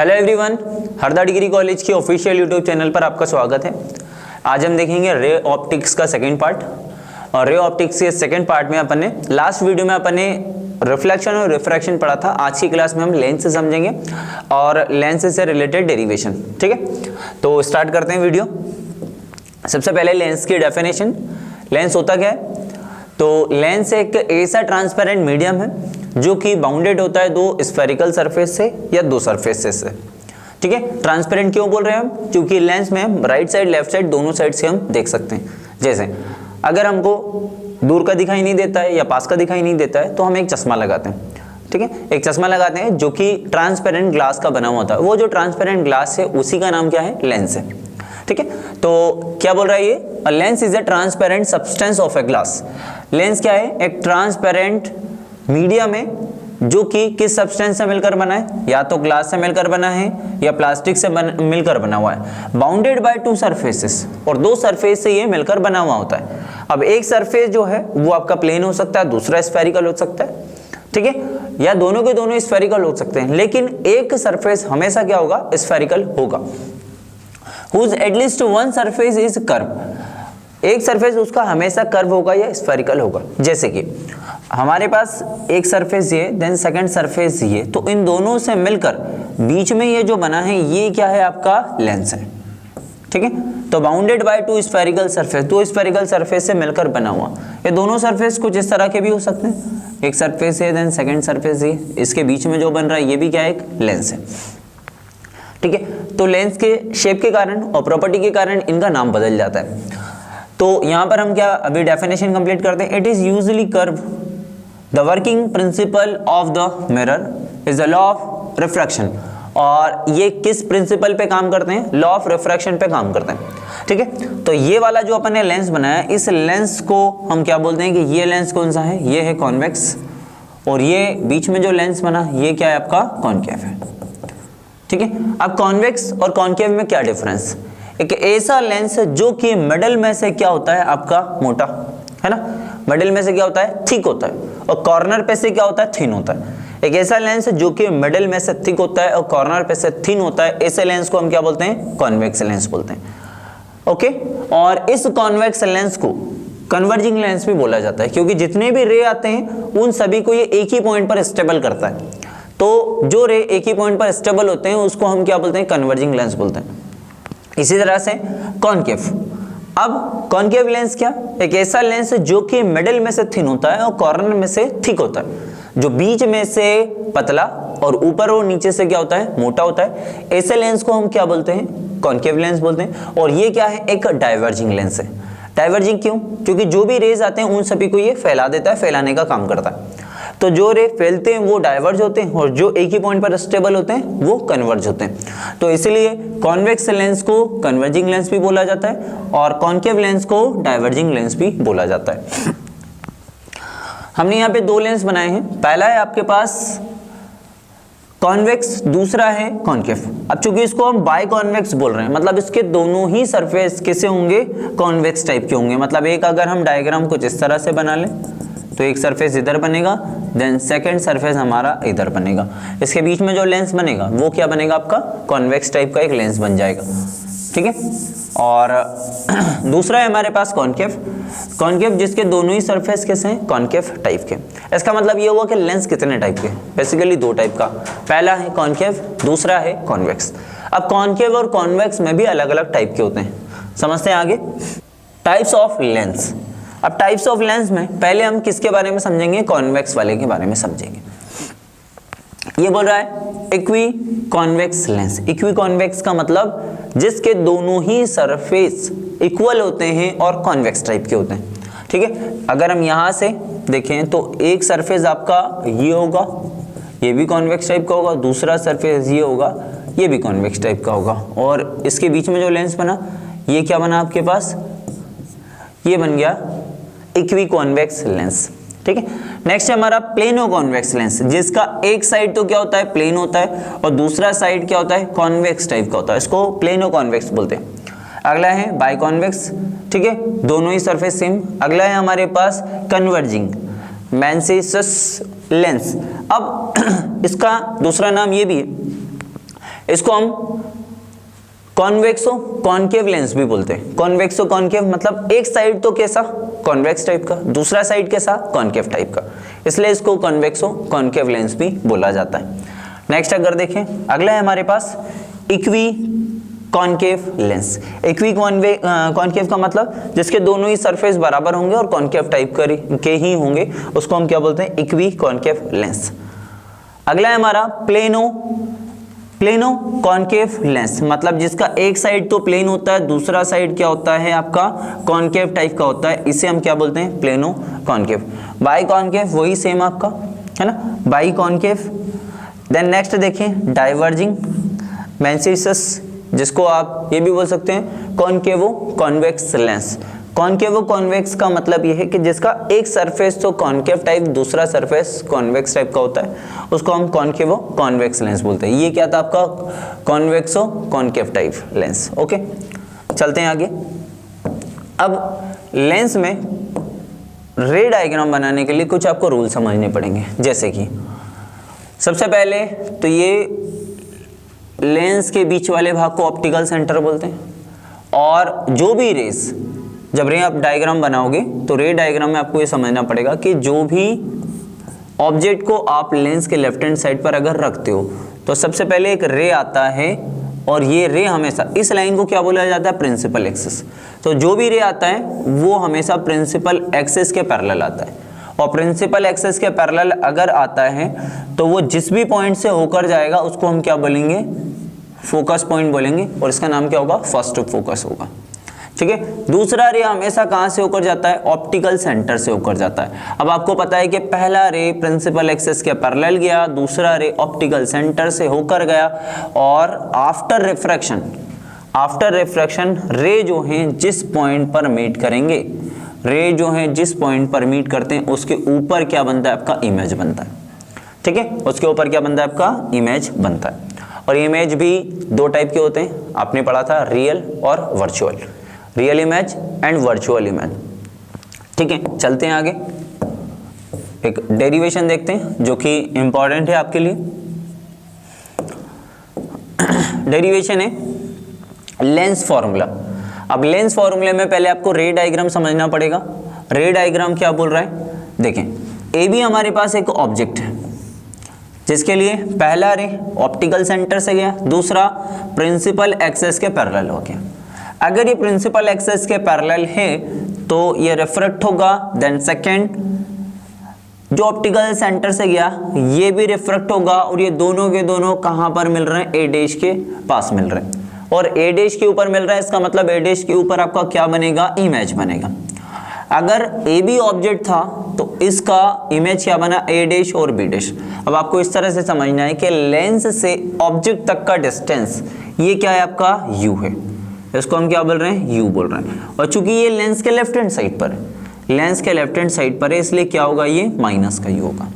Hello everyone, Harda degree college के official YouTube channel पर आपका स्वागत है। आज हम देखेंगे रे ऑप्टिक्स का सेकंड पार्ट। और रे ऑप्टिक्स के सेकंड पार्ट में अपन ने लास्ट वीडियो में अपन ने रिफ्लेक्शन और रिफ्रैक्शन पढ़ा था। आज की क्लास में हम लेंस से समझेंगे और लेंस से रिलेटेड डेरिवेशन। ठीक है, तो स्टार्ट करते हैं वीडियो। सबसे पहले लेंस की डेफिनेशन। लेंस होता क्या है? तो लेंस एक ऐसा ट्रांसपेरेंट मीडियम है जो कि बाउंडेड होता है दो स्फेरिकल सरफेस से या दो सरफेसेस से। ठीक है, ट्रांसपेरेंट क्यों बोल रहे हैं हम? क्योंकि लेंस में हम राइट साइड लेफ्ट साइड दोनों साइड से हम देख सकते हैं। जैसे अगर हमको दूर का दिखाई नहीं देता है या पास का दिखाई नहीं देता है तो हम एक चश्मा लगाते हैं। ठीक है, एक चश्मा लगाते हैं जो कि ट्रांसपेरेंट ग्लास का बना हुआ होता है। वो जो ट्रांसपेरेंट ग्लास है उसी का नाम क्या है? लेंस है। ठीक है, तो क्या बोल रहा है ये? A lens is a transparent substance of a glass. Lens क्या है? एक ट्रांसपेरेंट मीडियम है जो कि किस सब्सटेंस से मिलकर बना है? या तो ग्लास से मिलकर बना है या प्लास्टिक से मिलकर बना हुआ है। बाउंडेड बाय टू सरफेसेस, और दो सरफेस से ये मिलकर बना हुआ होता है। अब एक सरफेस जो है वो आपका प्लेन हो सकता है, दूसरा स्फेरिकल हो सकता है। ठीक है, या दोनों के दोनों स्फेरिकल हो सकते हैं, लेकिन एक सरफेस हमेशा क्या होगा? स्फेरिकल होगा। Whose at least one surface is curve। एक सरफेस उसका हमेशा कर्व होगा या स्फेरिकल होगा। जैसे कि हमारे पास एक सरफेस ये, देन सेकंड सरफेस ये, तो इन दोनों से मिलकर बीच में ये जो बना है ये क्या है? आपका लेंस है। ठीक है, तो bounded by two spherical surface, दो स्फेरिकल सरफेस से मिलकर बना हुआ। ये दोनों सरफेस कुछ इस तरह के भी हो सकते हैं। एक सरफेस है, देन सेकंड सरफेस ये, इसके बीच में जो बन रहा है ये भी क्या है? एक लेंस है। ठीक है, तो लेंस के शेप के कारण और प्रॉपर्टी के कारण इनका नाम बदल जाता है। तो यहां पर हम क्या अभी डेफिनेशन कंप्लीट करते हैं। It is usually curve. The working principle of the mirror is the law of refraction. और ये किस प्रिंसिपल पे काम करते हैं? लॉ ऑफ रिफ्रैक्शन पे काम करते हैं। ठीक है, तो ये वाला जो अपन ने लेंस बनाया, इस लेंस को हम क्या बोलते हैं कि ये लेंस कौन सा है? ये है कॉन्वेक्स। और ये बीच में जो लेंस बना ये क्या है? आपका कॉनकेव है। ठीक है, अब कॉन्वेक्स और कॉनकेव में क्या डिफरेंस? एक ऐसा लेंस जो कि मिडल में से क्या होता है? आपका मोटा है ना, मिडल में से क्या होता है? थिक होता है, और कॉर्नर पे से क्या होता है? थिन होता है। एक ऐसा लेंस जो कि मिडल में से थिक होता है और कॉर्नर पे से थिन होता है, ऐसे लेंस को हम क्या बोलते हैं? कॉन्वेक्स लेंस बोलते हैं। ओके, और इस कॉन्वेक्स लेंस को कन्वर्जिंग लेंस भी बोला जाता है, क्योंकि जितने भी रे आते हैं उन सभी को ये एक ही पॉइंट पर स्टेबल करता है। तो जो रे एक ही पॉइंट पर स्टेबल होते हैं उसको हम क्या बोलते हैं? कन्वर्जिंग लेंस बोलते हैं। इसी तरह से कॉनकेव। अब कॉनकेव लेंस क्या? एक ऐसा लेंस जो कि मिडिल में से थिन होता है और कॉर्नर में से थिक होता है, जो बीच में से पतला और ऊपर और नीचे से क्या होता है? मोटा होता है। ऐसे लेंस को हम क्या बोलते हैं? कॉनकेव लेंस बोलते हैं। और ये क्या है? एक डाइवर्जिंग लेंस है। डाइवर्जिंग क्यों? क्योंकि जो भी रेज आते हैं उन सभी को ये फैला देता है, फैलाने का काम करता है। तो जो रे फैलते हैं वो डाइवर्ज होते हैं, और जो एक ही पॉइंट पर स्टेबल होते हैं वो कन्वर्ज होते हैं। तो इसलिए कॉन्वेक्स लेंस को कन्वर्जिंग लेंस भी बोला जाता है और कॉनकेव लेंस को डाइवर्जिंग लेंस भी बोला जाता है। हमने यहाँ पे दो लेंस बनाए हैं। पहला है आपके पास कॉन्वेक्स, दूसरा है कॉनकेव। अब चूंकि इसको हम बाय कॉन्वेक्स बोल रहे हैं, मतलब इसके दोनों ही सरफेस कैसे होंगे? कॉन्वेक्स टाइप के होंगे। मतलब एक अगर हम डायग्राम कुछ इस तरह से बना लें तो एक सरफेस इधर बनेगा, देन सेकंड सरफेस हमारा इधर बनेगा। इसके बीच में जो लेंस बनेगा वो क्या बनेगा? आपका कॉन्वेक्स टाइप का एक लेंस बन जाएगा। ठीक है, और दूसरा है हमारे पास कॉनकेव। कॉनकेव जिसके दोनों ही सरफेस कैसे हैं? कॉनकेव टाइप के। इसका मतलब ये हुआ कि लेंस कितने टाइप के? बेसिकली दो टाइप का। पहला है कॉनकेव, दूसरा है कॉन्वेक्स। अब कॉनकेव और कॉन्वेक्स में भी अलग अलग टाइप के होते हैं। समझते हैं आगे। Types of lens. अब टाइप्स ऑफ लेंस में पहले हम किसके बारे में समझेंगे? कॉन्वेक्स वाले के बारे में समझेंगे। ये बोल रहा है equi convex lens. Equi convex का मतलब जिसके दोनों ही सरफेस इक्वल होते हैं और कॉन्वेक्स टाइप के होते हैं। ठीक है, अगर हम यहां से देखें तो एक सरफेस आपका ये होगा, ये भी कॉन्वेक्स टाइप का होगा, दूसरा सरफेस ये होगा, ये भी कॉन्वेक्स टाइप का होगा, और इसके बीच में जो लेंस बना ये क्या बना आपके पास? ये बन गया इक्वी कॉन्वेक्स लेंस। ठीक है, नेक्स्ट है हमारा प्लेनो कॉन्वेक्स लेंस, जिसका एक साइड तो क्या होता है? प्लेन होता है, और दूसरा साइड क्या होता है? कॉन्वेक्स टाइप का होता है। इसको प्लेनो कॉन्वेक्स बोलते हैं। अगला है बाई कॉन्वेक्स। ठीक है, दोनों ही सरफेस सेम। अगला है हमारे पास कन्वर्जिंग मैंसिस लेंस। अब इसका दूसरा नाम ये भी है, इसको हम कॉन्वेक्सो कॉनकेव लेंस भी बोलते हैं। कॉन्वेक्सो कॉनकेव मतलब एक साइड तो कैसा कॉन्वेक्स टाइप का, दूसरा साइड कैसा कॉनकेव टाइप का, इसलिए इसको कॉन्वेक्सो कॉनकेव लेंस भी बोला जाता है। नेक्स्ट अगर देखें, अगला है हमारे पास equiconcave lens. Equiconcave का मतलब जिसके दोनों ही सरफेस बराबर होंगे और कॉनकेव टाइप के ही होंगे, उसको हम क्या बोलते हैं, इक्वी कॉनकेव लेंस। अगला है हमारा प्लेनो कॉनकेव लेंस, मतलब जिसका एक साइड तो प्लेन होता है, दूसरा साइड क्या होता है आपका कॉनकेव टाइप का होता है, इसे हम क्या बोलते हैं, प्लेनो कॉनकेव। बाई कॉनकेव वही सेम आपका है ना, बाई कॉनकेव। देन नेक्स्ट देखें डाइवर्जिंग मेंसिस, जिसको आप ये भी बोल सकते हैं कॉनकेवो कॉन्वेक्स लेंस। कॉनकेवो कॉन्वेक्स का मतलब ये है कि जिसका एक सरफेस तो कॉनकेव टाइप, दूसरा सरफेस कॉन्वेक्स टाइप का होता है, उसको हम कॉनकेवो कॉन्वेक्स लेंस बोलते हैं। ये क्या था आपका कॉन्वेक्सो कॉनकेव टाइप लेंस। ओके, चलते हैं आगे। अब लेंस में रे डायग्राम बनाने के लिए कुछ आपको रूल समझने पड़ेंगे, जैसे कि सबसे पहले तो ये लेंस के बीच वाले भाग को ऑप्टिकल सेंटर बोलते हैं, और जो भी रेस, जब रे आप डायग्राम बनाओगे तो रे डायग्राम में आपको ये समझना पड़ेगा कि जो भी ऑब्जेक्ट को आप लेंस के लेफ्ट हैंड साइड पर अगर रखते हो तो सबसे पहले एक रे आता है, और ये रे हमेशा इस लाइन को क्या बोला जाता है, प्रिंसिपल एक्सिस। तो जो भी रे आता है वो हमेशा प्रिंसिपल एक्सिस के पैरेलल आता है, और प्रिंसिपल एक्सिस के पैरेलल अगर आता है तो वो जिस भी पॉइंट से होकर जाएगा उसको हम क्या बोलेंगे, फोकस पॉइंट बोलेंगे, और इसका नाम क्या होगा, फर्स्ट फोकस होगा। ठीक है। दूसरा रे हमेशा कहां से होकर जाता है, ऑप्टिकल सेंटर से होकर जाता है। अब आपको पता है कि पहला रे प्रिंसिपल एक्सिस के पैरेलल गया, दूसरा रे ऑप्टिकल सेंटर से होकर गया, और आफ्टर रिफ्रैक्शन रे जो हैं जिस पॉइंट पर मीट करेंगे, रे जो हैं जिस पॉइंट पर मीट करते हैं उसके ऊपर क्या बनता है, आपका इमेज बनता है। ठीक है, उसके ऊपर क्या बनता है, आपका इमेज बनता है। और इमेज भी दो टाइप के होते हैं, आपने पढ़ा था, रियल और virtual, real image and virtual image. ठीक है, चलते हैं आगे, एक डेरिवेशन देखते हैं जो कि इंपॉर्टेंट है आपके लिए। डेरिवेशन है लेंस फॉर्मूला। अब लेंस फॉर्मूले में पहले आपको रे डायग्राम समझना पड़ेगा। रे डायग्राम क्या बोल रहा है, देखें, ए बी हमारे पास एक ऑब्जेक्ट है जिसके लिए पहला रे ऑप्टिकल सेंटर से गया, दूसरा प्रिंसिपल एक्सिस के पैरेलल हो गया। अगर ये प्रिंसिपल एक्सिस के पैरेलल है तो ये रिफ्रैक्ट होगा, देन सेकंड जो ऑप्टिकल सेंटर से गया ये भी रिफ्रैक्ट होगा, और ये दोनों के दोनों कहां पर मिल रहे हैं, ए डैश के पास मिल रहे हैं, और ए डैश के ऊपर मिल रहा है, इसका मतलब ए डैश के ऊपर आपका क्या बनेगा, इमेज बनेगा। अगर ए बी ऑब्जेक्ट था तो इसका इमेज क्या बना, ए डैश और बी डैश। अब आपको इस तरह से समझना है कि लेंस से ऑब्जेक्ट तक का डिस्टेंस ये क्या है, आपका यू है, इसको हम क्या बोल रहे हैं, यू बोल रहे हैं। और चूंकि ये लेंस के लेफ्ट हैंड साइड पर है, लेंस के लेफ्ट हैंड साइड पर है, इसलिए क्या होगा, ये माइनस का यू होगा।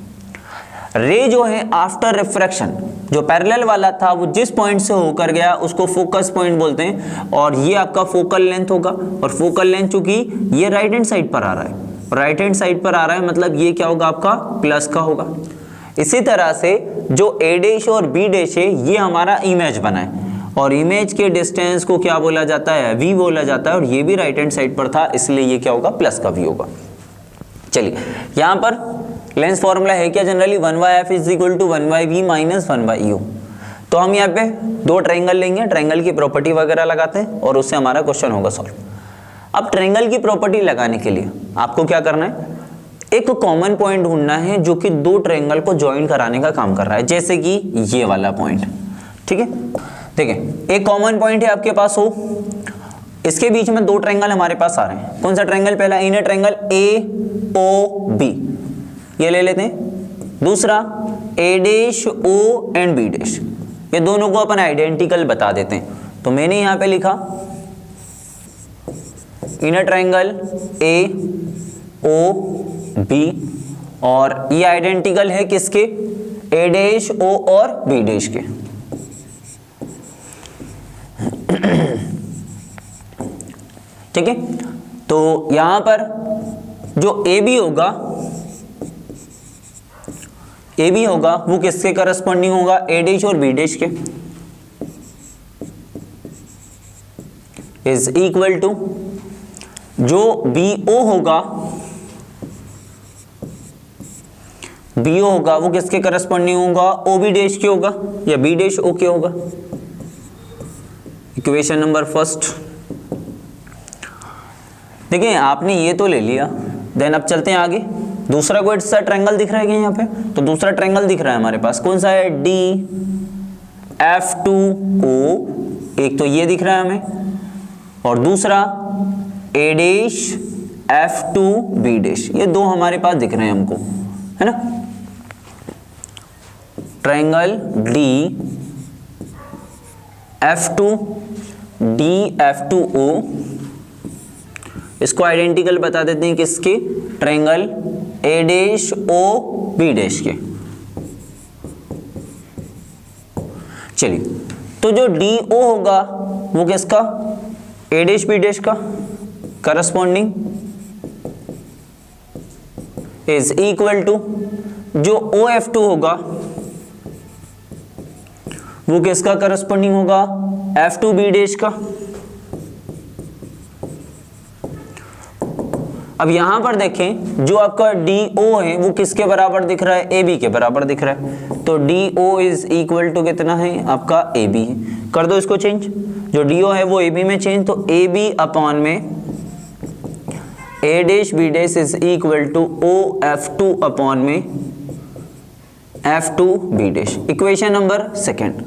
रे जो है आफ्टर रिफ्रैक्शन, जो पैरेलल वाला था वो जिस पॉइंट से होकर गया उसको फोकस पॉइंट बोलते हैं, और ये आपका फोकल लेंथ होगा। और फोकल लेंथ चूंकि ये राइट हैंड साइड पर आ रहा है, राइट हैंड साइड पर आ रहा है, मतलब ये क्या होगा, आपका प्लस का होगा। इसी तरह से जो ए डैश और बी डैश है ये हमारा इमेज बना है, और इमेज के डिस्टेंस को क्या बोला जाता है, वी बोला जाता है, और ये भी राइट हैंड साइड पर था, इसलिए ये क्या होगा, प्लस का वी होगा। चलिए, यहां पर लेंस फॉर्मूला है क्या, generally 1/f is equal to 1/v minus 1/u। तो हम यहाँ पे दो ट्रायंगल लेंगे, ट्रायंगल की प्रॉपर्टी वगैरह लगाते हैं और उससे हमारा क्वेश्चन होगा सॉल्व। अब ट्रायंगल की प्रॉपर्टी लगाने के लिए आपको क्या करना है, एक कॉमन पॉइंट ढूंढना है जो कि दो ट्रायंगल को ज्वाइन कराने का काम कर रहा है, जैसे कि ये वाला पॉइंट। ठीक है, देखिए एक कॉमन पॉइंट है आपके पास हो, इसके बीच में दो ट्रायंगल हमारे पास आ रहे हैं। कौन सा ट्रायंगल, पहला इनर ट्रायंगल AOB ये ले लेते हैं, दूसरा A dash O and B dash, ये दोनों को अपन आइडेंटिकल बता देते हैं। तो मैंने यहां पे लिखा इनर ट्रायंगल AOB, और ये आइडेंटिकल है किसके, A डैश O और B डैश के। ठीक है, तो यहां पर जो AB होगा वो किसके करस्पॉन्डिंग होगा, A डैश और B डैश के। इज इक्वल टू जो BO होगा, BO होगा वो किसके करस्पॉन्डिंग होगा, OB डैश के होगा या B डैश O के होगा। इक्वेशन नंबर फर्स्ट देखिए आपने ये तो ले लिया, देन अब चलते हैं आगे। दूसरा कोई सा ट्रायंगल दिख रहा है क्या यहाँ पे, तो दूसरा ट्रायंगल दिख रहा है हमारे पास, कौन सा है, DF2O, एक तो ये दिख रहा है हमें, और दूसरा A डैश F2B डैश, ये दो हमारे पास दिख रहे हैं हमको, है ना। ट्रायंगल DF2O, इसको आइडेंटिकल बता देते हैं किसके, triangle A dash O B dash के। चलिए तो जो DO होगा वो किसका, A डैश B डैश का करस्पॉन्डिंग इज इक्वल टू जो OF2 होगा वो किसका करस्पॉन्डिंग होगा, F2B डैश का। अब यहां पर देखें जो आपका DO है वो किसके बराबर दिख रहा है, AB के बराबर दिख रहा है, तो DO इज इक्वल टू कितना है आपका AB है। कर दो इसको चेंज, जो DO है वो AB में चेंज, तो AB अपॉन में A dash B dash is equal to OF2 upon में F2B dash. Equation number second.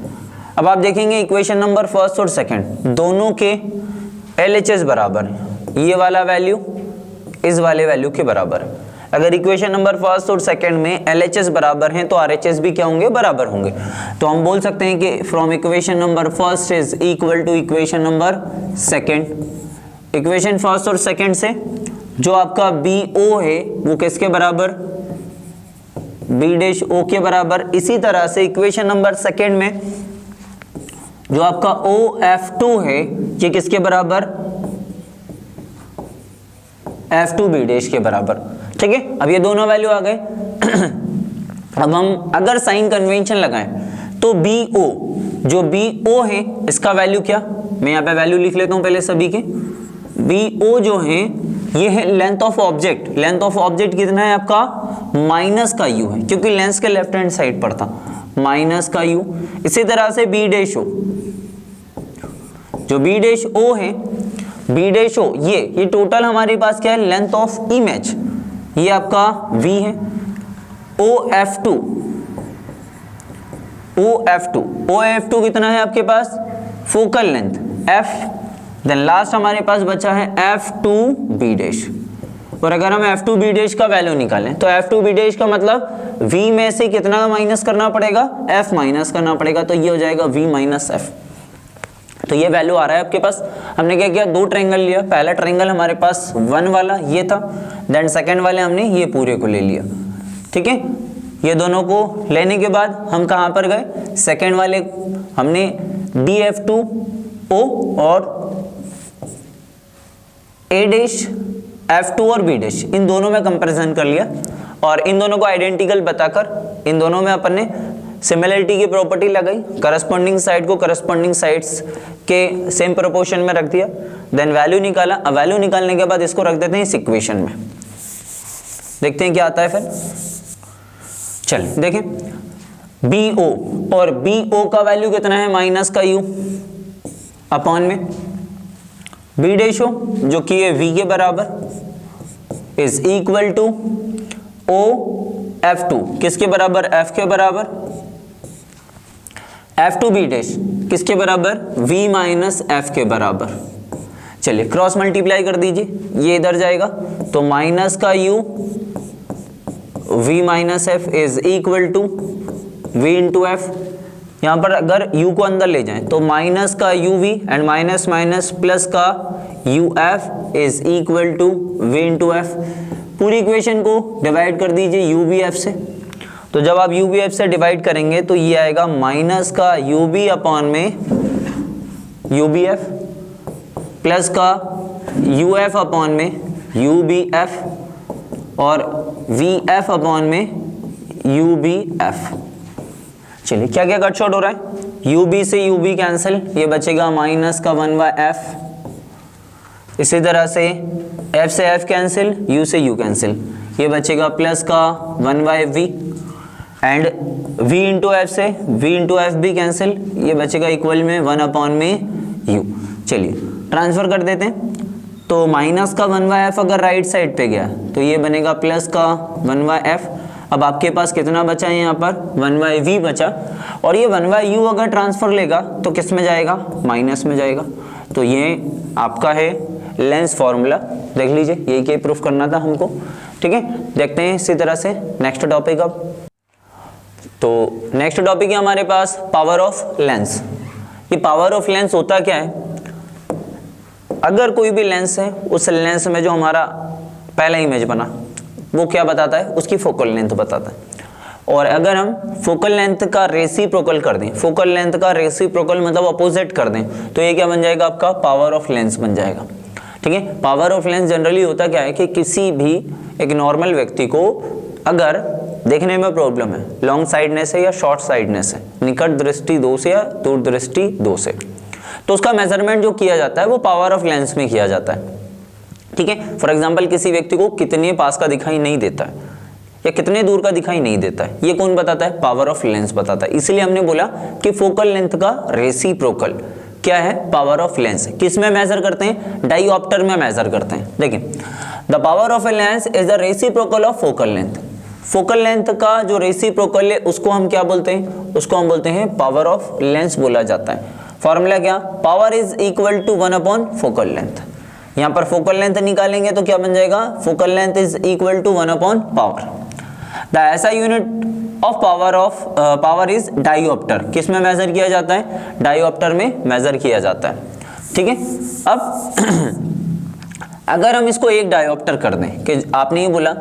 अब आप देखेंगे इक्वेशन नंबर फर्स्ट और सेकेंड दोनों के LHS बराबर है, ये वाला वैल्यू इस वाले वैल्यू के बराबर है। अगर इक्वेशन नंबर फर्स्ट और सेकंड में LHS बराबर हैं तो RHS भी क्या होंगे, बराबर होंगे। तो हम बोल सकते हैं कि from equation number first is equal to equation number second. Equation first और सेकंड से जो आपका BO है वो किसके बराबर, B डैश O के बराबर। इसी तरह से इक्वेशन नंबर सेकंड में जो आपका OF2 है ये किसके बराबर, F2B डैश के बराबर। ठीक है, अब ये दोनों वैल्यू आ गए। अब हम अगर साइन कन्वेंशन लगाएं तो BO, जो BO है इसका वैल्यू क्या, मैं यहाँ पे वैल्यू लिख लेता हूँ पहले सभी के। BO जो है ये है length of object. Length of object कितना है आपका, माइनस का U है, क्योंकि लेंस के लेफ्ट हैंड साइड पर था, माइनस का U। इसी तरह से B डैश O, जो B डैश O है, B डैश O ये टोटल हमारे पास क्या है, लेंथ ऑफ इमेज, ये आपका V है। OF2 कितना है आपके पास, focal length F। Then last हमारे पास बचा है F2B डैश। और अगर हम F2B डैश का वैल्यू निकालें तो F2B डैश का मतलब V में से कितना माइनस करना पड़ेगा, F माइनस करना पड़ेगा, तो ये हो जाएगा V माइनस F। तो ये वैल्यू आ रहा है आपके पास। हमने क्या किया, दो ट्रायंगल लिया। पहला ट्रायंगल हमारे पास 1 वाला ये था, देन सेकंड वाले हमने ये पूरे को ले लिया। ठीक है, ये दोनों को लेने के बाद हम कहाँ पर गए, सेकंड वाले हमने DF2O और A डैश F2 और B डैश इन दोनों में कंपैरिजन कर लिया और इन दोनों को आइडेंटिकल बताकर इन दोनों में अपन ने सिमिलरिटी की प्रॉपर्टी लगाई, करस्पॉन्डिंग साइड को करस्पॉन्डिंग साइड्स के सेम प्रोपोर्शन में रख दिया, देन वैल्यू निकाला। अब वैल्यू निकालने के बाद इसको रख देते हैं इस इक्वेशन में, देखते हैं क्या आता है फिर। चलिए देखें, BO और BO का वैल्यू कितना है, माइनस का U अपॉन में B डैश O जो कि है V के बराबर इज इक्वल टू OF2 किसके बराबर, F के बराबर। F2B डैश किसके बराबर, V माइनस F के बराबर। चलिए क्रॉस मल्टीप्लाई कर दीजिए, ये इधर जाएगा तो माइनस का U V minus F is equal to V into F। यहाँ पर अगर U को अंदर ले जाएं तो माइनस का UV and minus minus plus का UF is equal to V into F। पूरी इक्वेशन को डिवाइड कर दीजिए UVF से, तो जब आप UVF से डिवाइड करेंगे तो ये आएगा माइनस का UV अपॉन में UBF प्लस का UF अपॉन में UBF और VF अपॉन में UBF। चलिए क्या क्या कट शॉर्ट हो रहा है, UB से UB कैंसिल, ये बचेगा माइनस का 1/F इसी तरह से f से f कैंसिल, u से u कैंसिल, ये बचेगा प्लस का 1/v and v into F से v इंटू एफ भी कैंसिल, ये बचेगा इक्वल में 1/u। चलिए ट्रांसफर कर देते हैं, तो माइनस का 1/f अगर राइट साइड पे गया तो ये बनेगा प्लस का 1/f। अब आपके पास कितना बचा है यहाँ पर 1/v बचा, और ये 1/u अगर ट्रांसफर लेगा तो किस में जाएगा, माइनस में जाएगा। तो ये आपका है लेंस फॉर्मूला, देख लीजिए, यही के प्रूफ करना था हमको। ठीक है, देखते हैं इसी तरह से नेक्स्ट टॉपिक। अब तो नेक्स्ट टॉपिक है हमारे पास पावर ऑफ लेंस। ये पावर ऑफ लेंस होता क्या है, अगर कोई भी लेंस है, उस लेंस में जो हमारा पहला इमेज बना वो क्या बताता है, उसकी फोकल लेंथ बताता है। और अगर हम फोकल लेंथ का रेसिप्रोकल कर दें, फोकल लेंथ का रेसिप्रोकल मतलब अपोजिट कर दें, तो ये क्या बन जाएगा, आपका पावर ऑफ लेंस बन जाएगा। ठीक है, पावर ऑफ लेंस जनरली होता क्या है कि किसी भी एक नॉर्मल व्यक्ति को अगर देखने में प्रॉब्लम है, लॉन्ग साइडनेस है या शॉर्ट साइडनेस है, निकट दृष्टि 2 से या दूर दृष्टि 2 से, तो उसका मेजरमेंट जो किया जाता है वो पावर ऑफ लेंस में किया जाता है। ठीक है, फॉर एग्जांपल किसी व्यक्ति को कितने पास का दिखाई नहीं देता है या कितने दूर का दिखाई नहीं देता है, ये कौन बताता है, पावर ऑफ लेंस बताता है। इसलिए हमने बोला कि फोकल लेंथ का रेसिप्रोकल क्या है, पावर ऑफ लेंस। किस में मेजर करते हैं, डाईऑप्टर में मेजर करते हैं। देखिए, the power of a lens is the reciprocal of focal length. Focal length का जो रेसिप्रोकल है उसको हम क्या बोलते हैं, उसको हम बोलते हैं पावर ऑफ लेंस बोला जाता है। फॉर्मूला क्या, power is equal to 1 focal length. यहाँ पर फोकल लेंथ निकालेंगे तो क्या बन जाएगा, focal length is equal to 1 power. The ऐसा unit of power is dioptre. किस में मेजर किया जाता है, डाईऑप्टर में मेजर किया जाता है। ठीक है, अब अगर हम इसको एक डाईऑप्टर कर दें, कि आपने ये बोला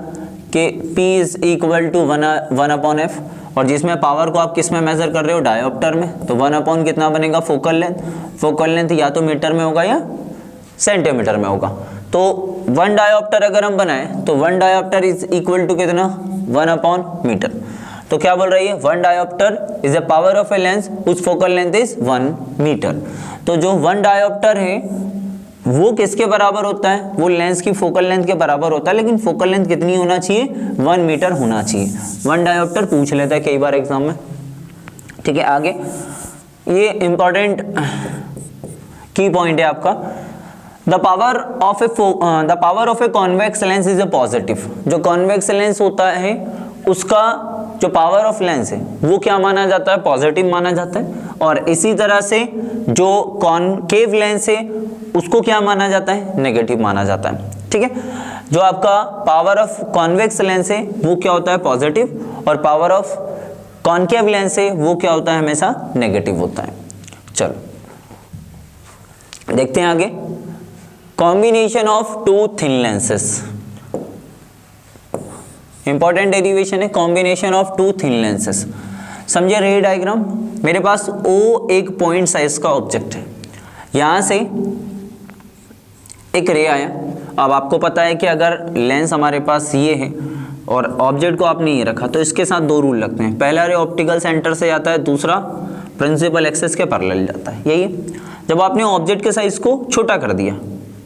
कि P is equal to 1/f, और जिसमें पावर को आप किस में मेजर कर रहे हो, डाईऑप्टर में, तो 1 कितना बनेगा, फोकल लेंथ। फोकल लेंथ या तो मीटर में होगा या सेंटीमीटर में होगा। तो 1 डायोप्टर अगर हम बनाएं तो 1 डायोप्टर इज इक्वल टू कितना, 1 मीटर। तो क्या बोल रही है, 1 dioptre is the power of a lens which focal length is 1 metre. तो जो 1 डायोप्टर है वो किसके बराबर होता है, वो लेंस की फोकल लेंथ के बराबर होता है, लेकिन फोकल लेंथ कितनी होना चाहिए, 1 मीटर होना चाहिए। 1 डायोप्टर पूछ लेता है कई बार एग्जाम में। ठीक है, आगे ये इंपॉर्टेंट की पॉइंट है आपका, the power of a convex lens is a positive. जो कॉन्वेक्स लेंस होता है उसका जो पावर ऑफ लेंस है वो क्या माना जाता है, पॉजिटिव माना जाता है। और इसी तरह से जो कॉनकेव लेंस है उसको क्या माना जाता है, नेगेटिव माना जाता है। ठीक है, जो आपका पावर ऑफ कॉन्वेक्स लेंस है वो क्या होता है, पॉजिटिव, और पावर ऑफ कॉनकेव लेंस है वो क्या होता है, हमेशा नेगेटिव होता है। चलो देखते हैं आगे, combination of 2 thin lenses. Important derivation है, कॉम्बिनेशन ऑफ 2 थिन लेंसेस। समझे रे डायग्राम, मेरे पास O एक पॉइंट साइज का ऑब्जेक्ट है, यहां से एक रे आया। अब आपको पता है कि अगर लेंस हमारे पास ये है और ऑब्जेक्ट को आपने ये रखा तो इसके साथ 2 रूल लगते हैं। पहला रे ऑप्टिकल सेंटर से जाता है, दूसरा प्रिंसिपल एक्सिस के पैरेलल जाता है। यही है, जब आपने ऑब्जेक्ट के साइज को छोटा कर दिया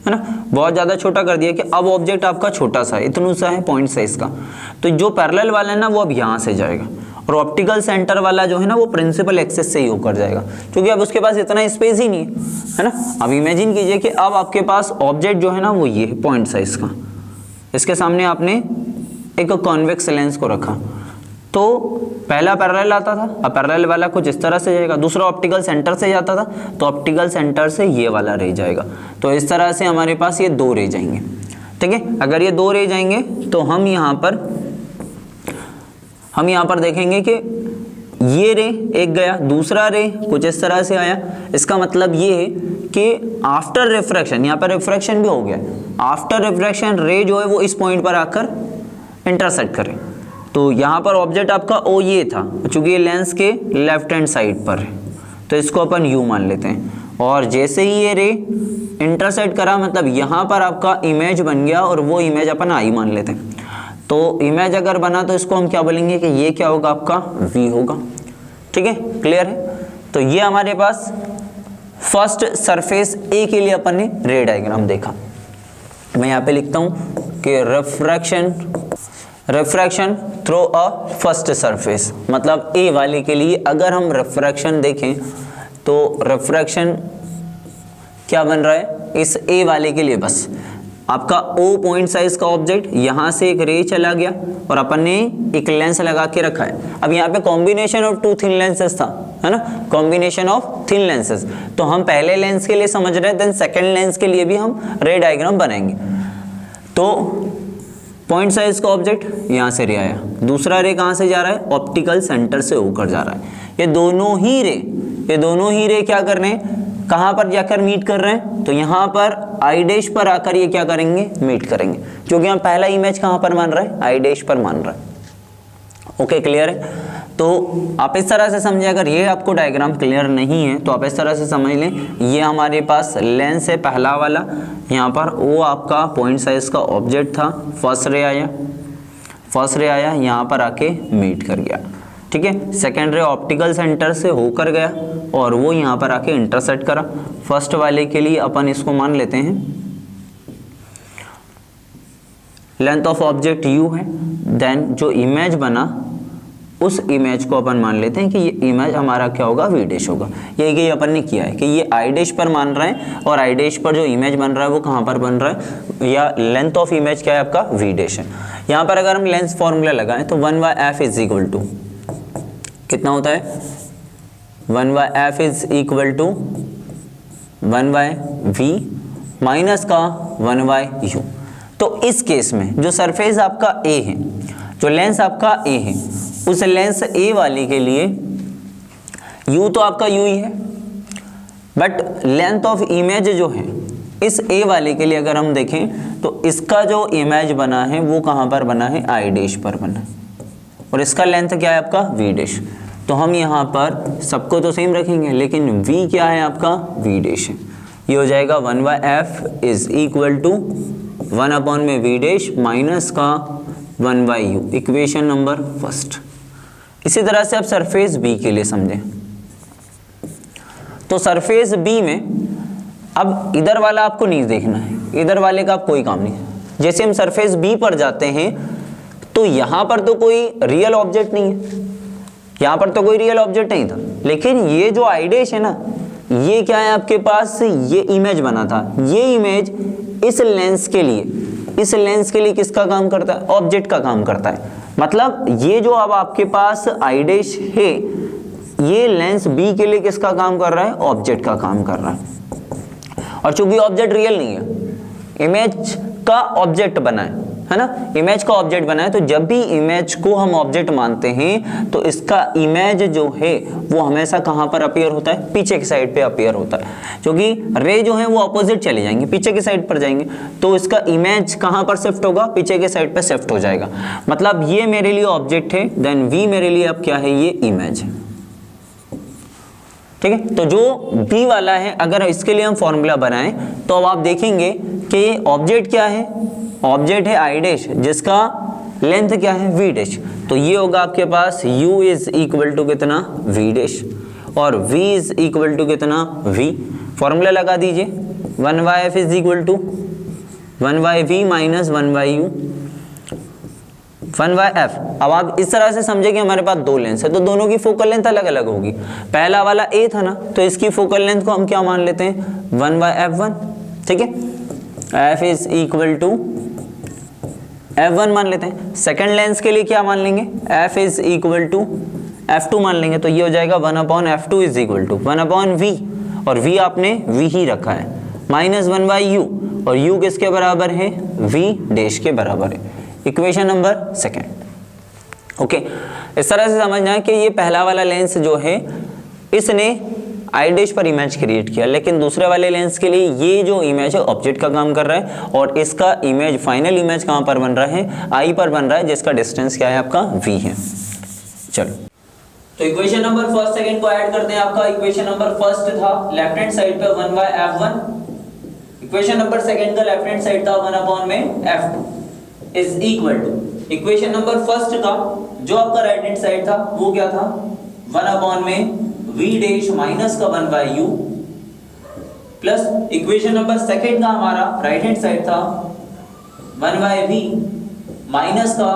है ना, बहुत ज़्यादा छोटा कर दिया कि अब ऑब्जेक्ट आपका छोटा सा है, इतना सा है पॉइंट साइज का, तो जो पैरेलल वाला है ना वो अब यहाँ से जाएगा, और ऑप्टिकल सेंटर वाला जो है ना वो प्रिंसिपल एक्सिस से ही होकर जाएगा, क्योंकि अब उसके पास इतना स्पेस ही नहीं है ना। अब इमेजिन कीजिए कि अब आपके पास ऑब्जेक्ट जो है ना वो ये है पॉइंट साइज का, इसके सामने आपने एक कॉन्वेक्स लेंस को रखा, तो पहला पैरेलल आता था, अब पैरेलल वाला कुछ इस तरह से जाएगा, दूसरा ऑप्टिकल सेंटर से जाता था तो ऑप्टिकल सेंटर से ये वाला रे जाएगा। तो इस तरह से हमारे पास ये 2 रे जाएंगे। ठीक है, अगर ये 2 रे जाएंगे तो हम यहाँ पर देखेंगे कि ये रे एक गया, दूसरा रे कुछ इस तरह से आया। इसका मतलब ये है कि आफ्टर रिफ्रैक्शन, यहाँ पर रिफ्रैक्शन भी हो गया, आफ्टर रिफ्रैक्शन रे जो है वो इस पॉइंट पर आकर इंटरसेक्ट करे। तो यहाँ पर ऑब्जेक्ट आपका O ये था, चूंकि ये लेंस के लेफ्ट हैंड साइड पर है तो इसको अपन U मान लेते हैं, और जैसे ही ये रे इंटरसेक्ट करा मतलब यहाँ पर आपका इमेज बन गया, और वो इमेज अपन I मान लेते हैं। तो इमेज अगर बना तो इसको हम क्या बोलेंगे कि ये क्या होगा, आपका V होगा। ठीक है, क्लियर है। तो ये हमारे पास फर्स्ट सरफेस A के लिए अपन ने रे डायग्राम देखा। मैं यहाँ पे लिखता हूँ कि refraction through a first surface, मतलब ए वाले के लिए अगर हम रिफ्रैक्शन देखें तो रिफ्रैक्शन क्या बन रहा है इस ए वाले के लिए, बस आपका O पॉइंट साइज का ऑब्जेक्ट, यहाँ से एक रे चला गया और अपन ने एक लेंस लगा के रखा है। अब यहाँ पे combination of two thin lenses था, है ना, कॉम्बिनेशन ऑफ थिन लेंसेज। तो हम पहले लेंस के लिए समझ रहे हैं, देन सेकेंड लेंस के लिए भी हम रे डायग्राम बनाएंगे। तो पॉइंट साइज का ऑब्जेक्ट यहाँ से रे आया, दूसरा रे कहाँ से जा रहा है, ऑप्टिकल सेंटर से होकर जा रहा है। ये दोनों ही रे क्या कर रहे हैं, कहाँ पर जाकर मीट कर रहे हैं, तो यहाँ पर आई डैश पर आकर ये क्या करेंगे, मीट करेंगे, क्योंकि हम पहला इमेज कहाँ पर मान रहे हैं, आई डैश पर मान रहे हैं। ओके, क्लियर है। तो आप इस तरह से समझे, अगर ये आपको डायग्राम क्लियर नहीं है तो आप इस तरह से समझ लें, ये हमारे पास लेंस है पहला वाला, यहाँ पर वो आपका पॉइंट साइज का ऑब्जेक्ट था, फर्स्ट रे आया यहाँ पर आके मीट कर गया, ठीक है। सेकेंड रे ऑप्टिकल सेंटर से होकर गया और वो यहाँ पर आके इंटरसेक्ट करा। फर्स्ट वाले के लिए अपन इसको मान लेते हैं लेंथ ऑफ ऑब्जेक्ट u है, देन जो इमेज बना उस इमेज को अपन मान लेते हैं कि ये इमेज हमारा क्या होगा, v डैश होगा। ये अपन ने किया है कि ये आई डैश पर मान रहे हैं और आई डैश पर जो इमेज बन रहा है वो कहाँ पर बन रहा है, या लेंथ ऑफ इमेज क्या है आपका, v डैश है। यहाँ पर अगर हम लेंस फॉर्मूला लगाएं तो 1/f इज इक्वल टू कितना होता है, 1/f is equal to 1/v minus का 1/u। तो इस केस में जो सरफेस आपका a है, जो लेंस आपका a है, उस लेंस a वाले के लिए u तो आपका u ही है, बट लेंथ ऑफ इमेज जो है इस a वाले के लिए अगर हम देखें तो इसका जो इमेज बना है वो कहाँ पर बना है, आई डैश पर बना है, और इसका लेंथ क्या है आपका, v डैश। तो हम यहाँ पर सबको तो सेम रखेंगे, लेकिन v क्या है आपका, v डैश है। ये हो जाएगा 1/f is equal to 1/v dash minus का 1/u, इक्वेशन नंबर फर्स्ट। इसी तरह से आप सरफेस b के लिए समझें, तो सरफेस b में अब इधर वाला आपको नहीं देखना है, इधर वाले का आप कोई काम नहीं है। जैसे हम सरफेस b पर जाते हैं तो यहाँ पर तो कोई रियल ऑब्जेक्ट नहीं है, यहाँ पर तो कोई रियल ऑब्जेक्ट नहीं था, लेकिन ये जो आई डैश है ना, ये क्या है आपके पास, ये इमेज बना था। ये इमेज इस लेंस के लिए किसका काम करता है, ऑब्जेक्ट का काम करता है। मतलब ये जो अब आपके पास आई डैश है, ये लेंस बी के लिए किसका काम कर रहा है, ऑब्जेक्ट का काम कर रहा है। और चूंकि ऑब्जेक्ट रियल नहीं है, इमेज का ऑब्जेक्ट बना है ना, इमेज का ऑब्जेक्ट बना है, तो जब भी इमेज को हम ऑब्जेक्ट मानते हैं तो इसका इमेज जो है वो हमेशा कहाँ पर अपीयर होता है, पीछे की साइड पे अपीयर होता है, क्योंकि रे जो है वो अपोजिट चले जाएंगे, पीछे की साइड पर जाएंगे, तो इसका इमेज कहाँ पर शिफ्ट होगा, पीछे के साइड पर शिफ्ट हो जाएगा। मतलब ये मेरे लिए ऑब्जेक्ट है, देन वी मेरे लिए अब क्या है, ये इमेज है, ठीक है। तो जो बी वाला है, अगर इसके लिए हम फॉर्मूला बनाएं तो अब आप देखेंगे कि ऑब्जेक्ट क्या है, ऑब्जेक्ट है आई डैश, जिसका लेंथ क्या है, वी डैश। तो ये होगा आपके पास u इज इक्वल टू कितना, v डैश, और v इज इक्वल टू कितना, v। फॉर्मूला लगा दीजिए, 1/f is equal to 1/v minus 1/u, 1/f। अब आप इस तरह से समझे कि हमारे पास दो लेंस है, तो दोनों की फोकल लेंथ अलग अलग होगी। पहला वाला a था ना, तो इसकी फोकल लेंथ को हम क्या मान लेते हैं, 1/f1, ठीक है। f is equal to f1 मान लेते हैं। सेकंड लेंस के लिए क्या मान लेंगे, f is equal to f2 मान लेंगे, तो ये हो जाएगा 1/f2 is equal to 1/v, और v आपने v ही रखा है, माइनस 1/u, और u किसके बराबर है, v डैश के बराबर है, इक्वेशन नंबर सेकंड। ओके, इस तरह से समझना है कि ये पहला वाला लेंस जो है इसने आई डैश पर इमेज क्रिएट किया, लेकिन दूसरे वाले लेंस के लिए ये जो इमेज है ऑब्जेक्ट का काम कर रहा है, और इसका इमेज, फाइनल इमेज कहाँ पर बन रहा है, आई पर बन रहा है, जिसका डिस्टेंस क्या है आपका, v है। चलो, तो इक्वेशन नंबर फर्स्ट सेकंड को ऐड करते हैं। आपका इक्वेशन नंबर फर्स्ट था लेफ्ट हैंड साइड पे 1/f1, इक्वेशन नंबर सेकंड का लेफ्ट हैंड साइड था 1/f2 is equal to equation number first का जो आपका राइट हैंड साइड था वो क्या था, 1/v डैश माइनस का 1/u, plus equation number second का हमारा राइट हैंड साइड था 1 बाय वी माइनस का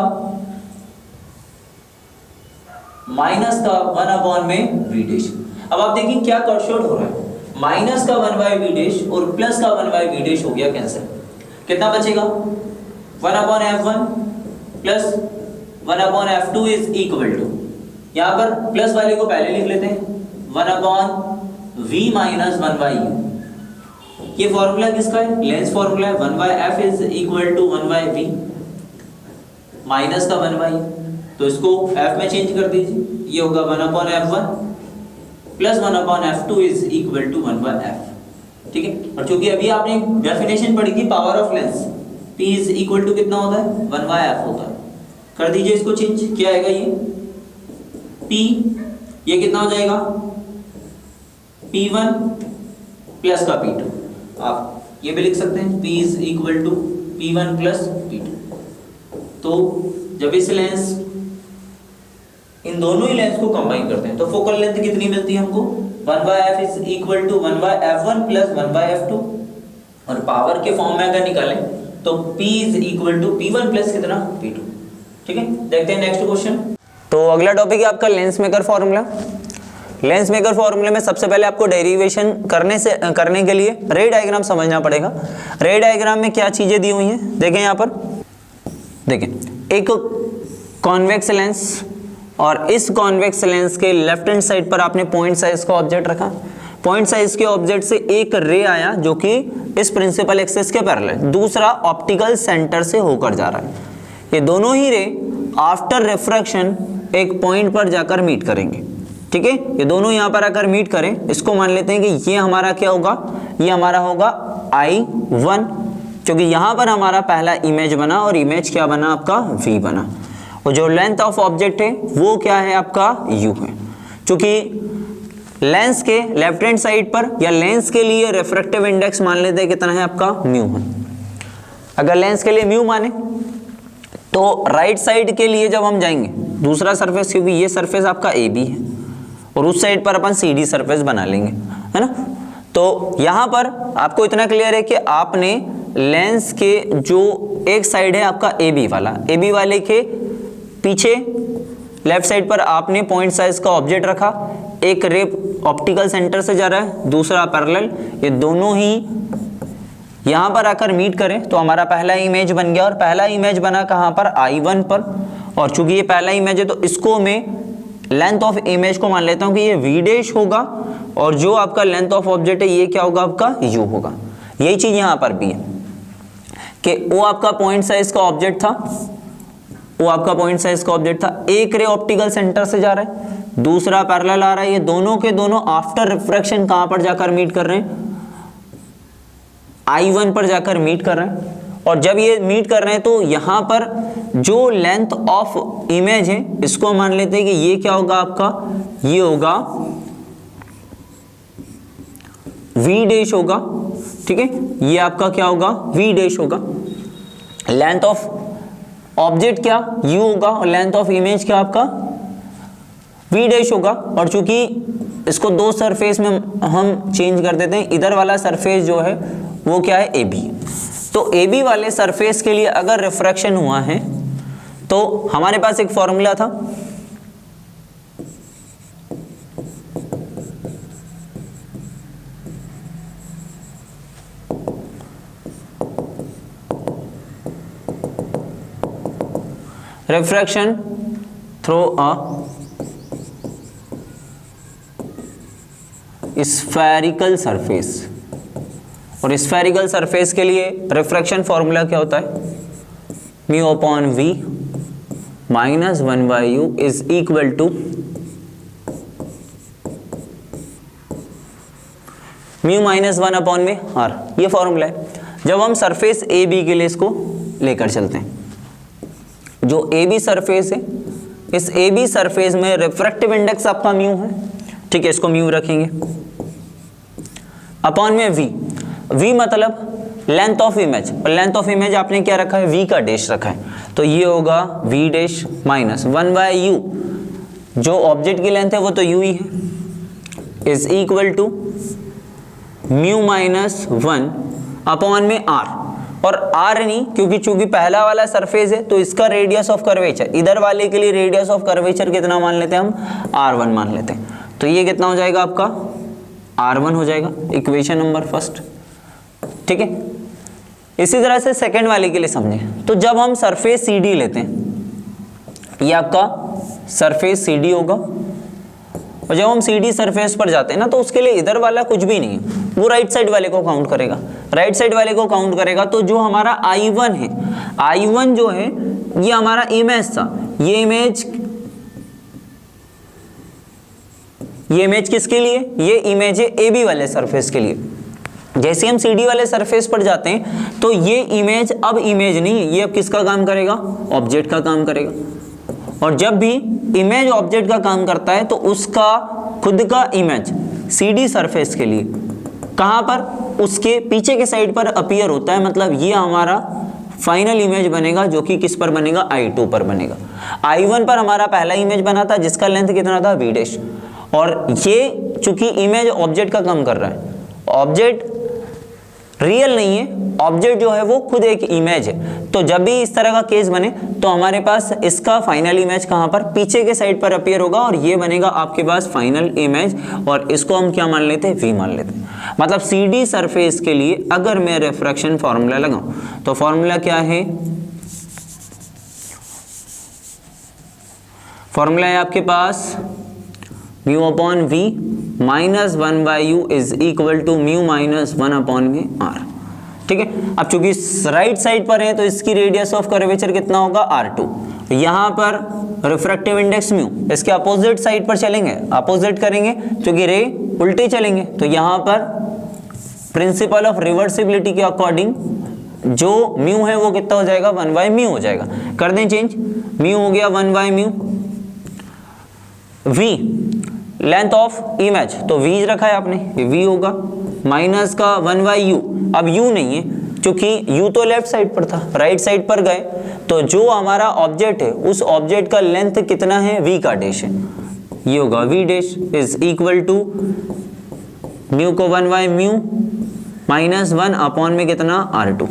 1 अपॉन में वी डैश। अब आप देखिए क्या कट शॉर्ट हो रहा है, माइनस का 1 बाय वी डैश और प्लस का 1 बाय वी डैश हो गया कैंसिल। कितना बचेगा 1 upon f1 plus 1 upon f2 is equal to, यहाँ पर प्लस वाले को पहले लिख लेते हैं 1 upon v minus 1 by u। ये फॉर्मूला किसका है, लेंस फॉर्मूला है। 1 by f is equal to 1 by v minus का 1 बाई, तो इसको f में चेंज कर दीजिए, ये होगा 1 upon f1 plus 1 upon f2 is equal to 1 by f। ठीक है, और चूंकि अभी आपने डेफिनेशन पढ़ी थी power of lens, p is equal to कितना होता है 1 बाय f होता है। कर दीजिए इसको चेंज, क्या आएगा ये p, ये कितना हो जाएगा p1 प्लस का p2, आप ये भी लिख सकते हैं p is equal to p1 plus p2। तो जब इस लेंस, इन दोनों ही लेंस को कंबाइन करते हैं तो फोकल लेंथ कितनी मिलती है हमको 1 by f is equal to 1 by f1 plus 1 by f2। और पावर के फॉर्म में अगर निकालें तो p is equal to p1 plus कितना p2। ठीक है, देखते हैं नेक्स्ट क्वेश्चन। तो अगला टॉपिक है आपका lens maker formula. Lens maker फॉर्मूले में सबसे पहले आपको डेरिवेशन करने के लिए रे डायग्राम समझना पड़ेगा। रे डायग्राम में क्या चीजें दी हुई हैं, देखें यहाँ पर, देखें एक कॉन्वेक्स लेंस और इस कॉन्वेक्स लेंस के लेफ्ट हैंड साइड पर आपने पॉइंट साइज का ऑब्जेक्ट रखा। पॉइंट साइज के ऑब्जेक्ट से एक रे आया जो कि इस प्रिंसिपल एक्सिस के पैरेलल, दूसरा ऑप्टिकल सेंटर से होकर जा रहा है। ये दोनों ही रे आफ्टर रिफ्रैक्शन एक पॉइंट पर जाकर मीट करेंगे। ठीक है, ये दोनों यहाँ पर आकर मीट करें, इसको मान लेते हैं कि ये हमारा क्या होगा, ये हमारा होगा I1, क्योंकि यहाँ पर हमारा पहला इमेज बना और इमेज क्या बना आपका V बना। और जो लेंथ ऑफ ऑब्जेक्ट है वो क्या है आपका U है। क्योंकि लेंस के लेफ्ट हैंड साइड पर या लेंस के लिए रिफ्रैक्टिव इंडेक्स मान लेते हैं कितना है आपका म्यू है। अगर लेंस के लिए म्यू माने तो राइट साइड के लिए जब हम जाएंगे दूसरा सरफेस, क्योंकि ये सरफेस आपका AB है और उस साइड पर अपन CD सरफेस बना लेंगे, है ना। तो यहाँ पर आपको इतना क्लियर है कि आपने लेंस के जो एक साइड है आपका AB वाला, AB वाले के पीछे लेफ्ट साइड पर आपने पॉइंट साइज का ऑब्जेक्ट रखा, एक रे ऑप्टिकल सेंटर से जा रहा है, दूसरा पैरेलल, ये दोनों ही यहाँ पर आकर मीट करें तो हमारा पहला इमेज बन गया। और पहला इमेज बना कहाँ पर, I1 पर। और चूंकि ये पहला इमेज है तो इसको मैं लेंथ ऑफ इमेज को मान लेता हूँ कि ये V डैश होगा और जो आपका लेंथ ऑफ ऑब्जेक्ट है ये क्या होगा आपका U होगा। यही चीज यहाँ पर भी है कि वो आपका पॉइंट साइज का ऑब्जेक्ट था, वो आपका पॉइंट साइज का ऑब्जेक्ट था, एक रे ऑप्टिकल सेंटर से जा रहा है, दूसरा पैरेलल आ रहा है, ये दोनों के दोनों आफ्टर रिफ्रैक्शन कहाँ पर जाकर मीट कर रहे हैं, I1 पर जाकर मीट कर रहे हैं। और जब ये मीट कर रहे हैं तो यहाँ पर जो लेंथ ऑफ इमेज है इसको मान लेते हैं कि ये क्या होगा आपका, ये होगा V डैश होगा। ठीक है, ये आपका क्या होगा V डैश होगा। लेंथ ऑफ ऑब्जेक्ट क्या U होगा और लेंथ ऑफ इमेज क्या आपका V डैश होगा। और चूंकि इसको दो सरफेस में हम चेंज कर देते हैं, इधर वाला सरफेस जो है वो क्या है AB, तो AB वाले सरफेस के लिए अगर रिफ्रैक्शन हुआ है तो हमारे पास एक फॉर्मूला था, refraction through a spherical surface. और स्फेरिकल सरफेस के लिए रिफ्रैक्शन फॉर्मूला क्या होता है, mu upon V minus 1 by U is equal to mu minus 1 upon में R। ये फॉर्मूला है। जब हम सरफेस AB के लिए इसको लेकर चलते हैं, जो AB सरफेस है, इस AB सरफेस में रिफ्रैक्टिव इंडेक्स आपका म्यू है। ठीक है, इसको म्यू रखेंगे अपॉन में V मतलब लेंथ ऑफ इमेज, और लेंथ ऑफ इमेज आपने क्या रखा है, V का डैश रखा है, तो ये होगा V dash minus 1 by U, जो ऑब्जेक्ट की लेंथ है वो तो U ही है, is equal to mu minus 1 upon में R। और आर नहीं, क्योंकि चूंकि पहला वाला सरफेस है तो इसका रेडियस ऑफ कर्वेचर, इधर वाले के लिए रेडियस ऑफ कर्वेचर कितना मान लेते हैं हम, r1 मान लेते हैं। तो ये कितना हो जाएगा आपका, r1 हो जाएगा, इक्वेशन नंबर फर्स्ट। ठीक है, इसी तरह से सेकंड वाले के लिए समझें। तो जब हम सरफेस CD लेते हैं, ये आपका सरफेस CD होगा, और जब हम CD सरफेस पर जाते हैं ना तो उसके लिए इधर वाला कुछ भी नहीं है, वो राइट साइड वाले को काउंट करेगा, राइट साइड वाले को काउंट करेगा। तो जो हमारा I1 है, I1 जो है ये हमारा इमेज था, ये इमेज किसके लिए, ये इमेज है AB वाले सरफेस के लिए। जैसे हम CD वाले सरफेस पर जाते हैं तो ये इमेज अब इमेज नहीं है, ये अब किसका काम करेगा, ऑब्जेक्ट का काम करेगा। और जब भी इमेज ऑब्जेक्ट का काम करता है तो उसका खुद का इमेज CD सरफेस के लिए कहाँ पर, उसके पीछे के साइड पर अपीयर होता है। मतलब ये हमारा फाइनल इमेज बनेगा जो कि किस पर बनेगा, I2 पर बनेगा। I1 पर हमारा पहला इमेज बना था जिसका लेंथ कितना था, V'। और ये चूंकि इमेज ऑब्जेक्ट का काम कर रहा है, ऑब्जेक्ट रियल नहीं है, ऑब्जेक्ट जो है वो खुद एक इमेज है। तो जब भी इस तरह का केस बने तो हमारे पास इसका फाइनल इमेज कहाँ पर, पीछे के साइड पर अपीयर होगा, और ये बनेगा आपके पास फाइनल इमेज। और इसको हम क्या मान लेते हैं, V मान लेते हैं। मतलब CD सरफेस के लिए अगर मैं रिफ्रैक्शन फॉर्मूला लगाऊं तो फॉर्मूला क्या है, फॉर्मूला है आपके पास μ/v -1/u is equal to μ - 1/r। ठीक है, अब चूंकि राइट साइड पर है तो इसकी रेडियस ऑफ कर्वेचर कितना होगा, r2। यहाँ पर रिफ्रैक्टिव इंडेक्स म्यू, इसके अपोजिट साइड पर चलेंगे, अपोजिट करेंगे क्योंकि रे उल्टे चलेंगे। तो यहाँ पर प्रिंसिपल ऑफ रिवर्सिबिलिटी के अकॉर्डिंग जो म्यू है वो कितना हो जाएगा, 1/μ हो जाएगा। कर दें चेंज, म्यू हो गया 1/μ। v लेंथ ऑफ इमेज, तो v रखा है आपने, ये v होगा, माइनस का 1/u। अब u नहीं है क्योंकि u तो लेफ्ट साइड पर था, राइट साइड पर गए, तो जो हमारा ऑब्जेक्ट है उस ऑब्जेक्ट का लेंथ कितना है, v का डैश है, ये होगा v' is equal to mu को 1/μ -1 में कितना, r2।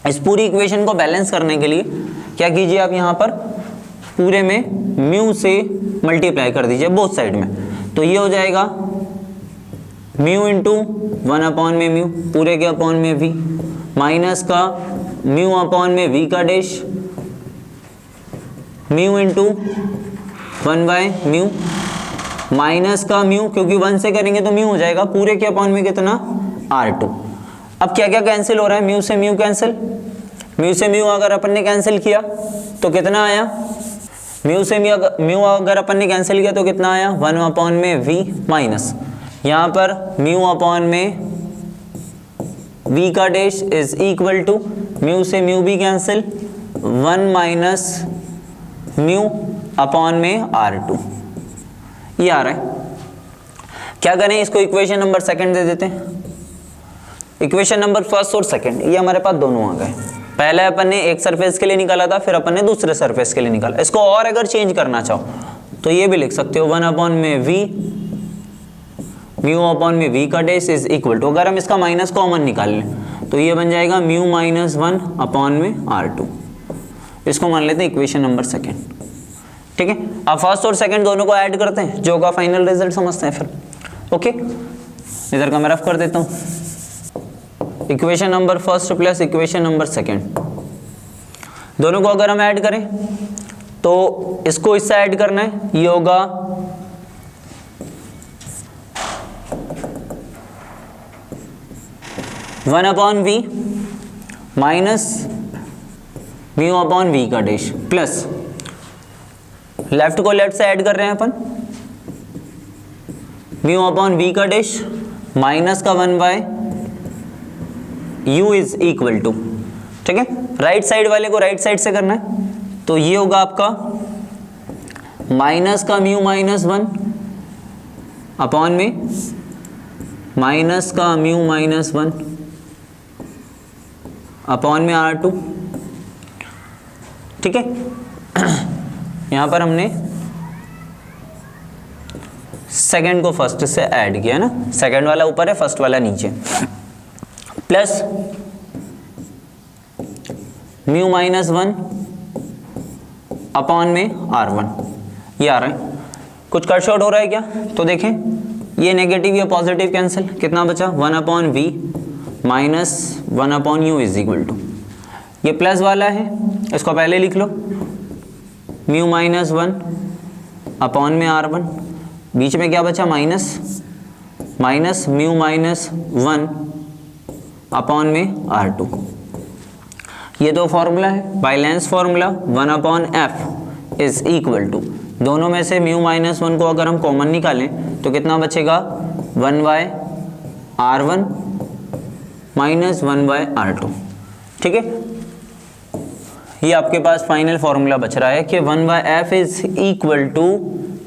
इस पूरी इक्वेशन को बैलेंस करने के लिए क्या कीजिए, आप यहाँ पर पूरे में म्यू से मल्टीप्लाई कर दीजिए बोथ साइड में। तो ये हो जाएगा म्यू इंटू 1/μ पूरे के अपॉन में v, माइनस का μ/v का डैश, म्यू इंटू 1/μ माइनस का म्यू, क्योंकि 1 से करेंगे तो म्यू हो जाएगा, पूरे के अपॉन में कितना, r2। अब क्या क्या कैंसिल हो रहा है, म्यू से म्यू कैंसिल, म्यू से म्यू अगर अपन ने कैंसिल किया तो कितना आया, म्यू से म्यू अगर अपन ने कैंसिल किया तो कितना आया, 1/v माइनस यहाँ पर μ/v का dash is equal to mu से म्यू भी कैंसिल, 1 माइनस μ/r2, ये आ रहा है। क्या करें, इसको इक्वेशन नंबर सेकंड दे देते हैं। इक्वेशन नंबर फर्स्ट और सेकंड ये हमारे पास दोनों आ गए। पहले अपन ने एक सरफेस के लिए निकाला था, फिर अपन ने दूसरे सरफेस के लिए निकाला। इसको और अगर चेंज करना चाहो तो ये भी लिख सकते हो, 1/v μ/v का डैश इज इक्वल टू, अगर हम इसका माइनस कॉमन निकाल लें तो ये बन जाएगा म्यू -1/r2। इसको मान लेते हैं इक्वेशन नंबर सेकंड। ठीक है, अब फर्स्ट और सेकंड दोनों को ऐड करते हैं, जो का फाइनल रिजल्ट समझते हैं फिर। ओके, इधर का मैं रफ कर देता हूँ, equation number first plus equation number second, दोनों को अगर हम ऐड करें तो इसको इससे ऐड करना है, ये होगा (1/v माइनस μ/v का डैश प्लस लेफ्ट को लेफ्ट से ऐड कर रहे हैं अपन, μ/v का डैश माइनस का 1/u इज इक्वल टू। ठीक है, राइट साइड वाले को राइट साइड से करना है, तो ये होगा आपका माइनस का μ-1 अपॉन में माइनस का μ-1 अपॉन में r2। ठीक है, यहाँ पर हमने सेकंड को फर्स्ट से ऐड किया ना, सेकंड वाला ऊपर है, फर्स्ट वाला नीचे, प्लस म्यू माइनस 1 अपॉन में R1, ये आ रहा है। कुछ कट शॉर्ट हो रहा है क्या? तो देखें, ये नेगेटिव या पॉजिटिव कैंसिल, कितना बचा 1 upon V minus 1 upon U is equal to, ये प्लस वाला है इसको पहले लिख लो, म्यू माइनस 1 अपॉन में R1, बीच में क्या बचा minus, minus mu minus 1 upon में R2। ये दो फॉर्मूला है, बाइलेंस formula 1 upon F is equal to, दोनों में से म्यू माइनस 1 को अगर हम कॉमन निकालें तो कितना बचेगा 1/R1 माइनस 1/R2। ठीक है, ये आपके पास फाइनल फॉर्मूला बच रहा है कि 1/f is equal to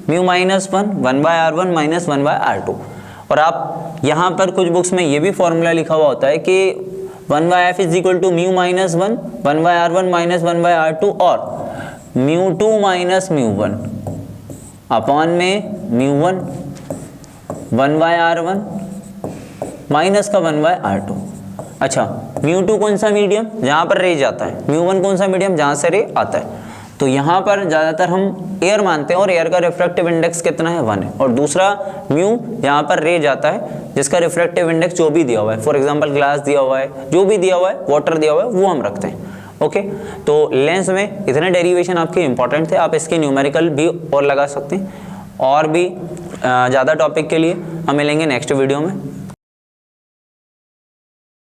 mu minus 1 1/R1 minus 1/R2। और आप यहाँ पर कुछ बुक्स में ये भी फॉर्मूला लिखा हुआ होता है कि 1/f is equal to mu minus 1 1/R1 minus 1/R2 और म्यू 2 माइनस म्यू 1 अपॉन में म्यू 1 1/R1 माइनस का 1/R2। अच्छा, म्यू 2 कौन सा मीडियम, जहाँ पर रे जाता है, म्यू 1 कौन सा मीडियम, जहाँ से रे आता है। तो यहाँ पर ज़्यादातर हम एयर मानते हैं और एयर का रिफ्रैक्टिव इंडेक्स कितना है 1 है, और दूसरा म्यू जहाँ पर रे जाता है जिसका रिफ्रैक्टिव इंडेक्स जो भी दिया हुआ है, फॉर एग्जांपल ग्लास दिया हुआ है, जो भी दिया हुआ है, वाटर दिया हुआ है, वो हम रखते हैं। ओके, तो लेंस में इतने डेरिवेशन आपके इंपॉर्टेंट थे, आप इसके न्यूमेरिकल भी और लगा सकते हैं। और भी ज़्यादा टॉपिक के लिए हम मिलेंगे नेक्स्ट वीडियो में।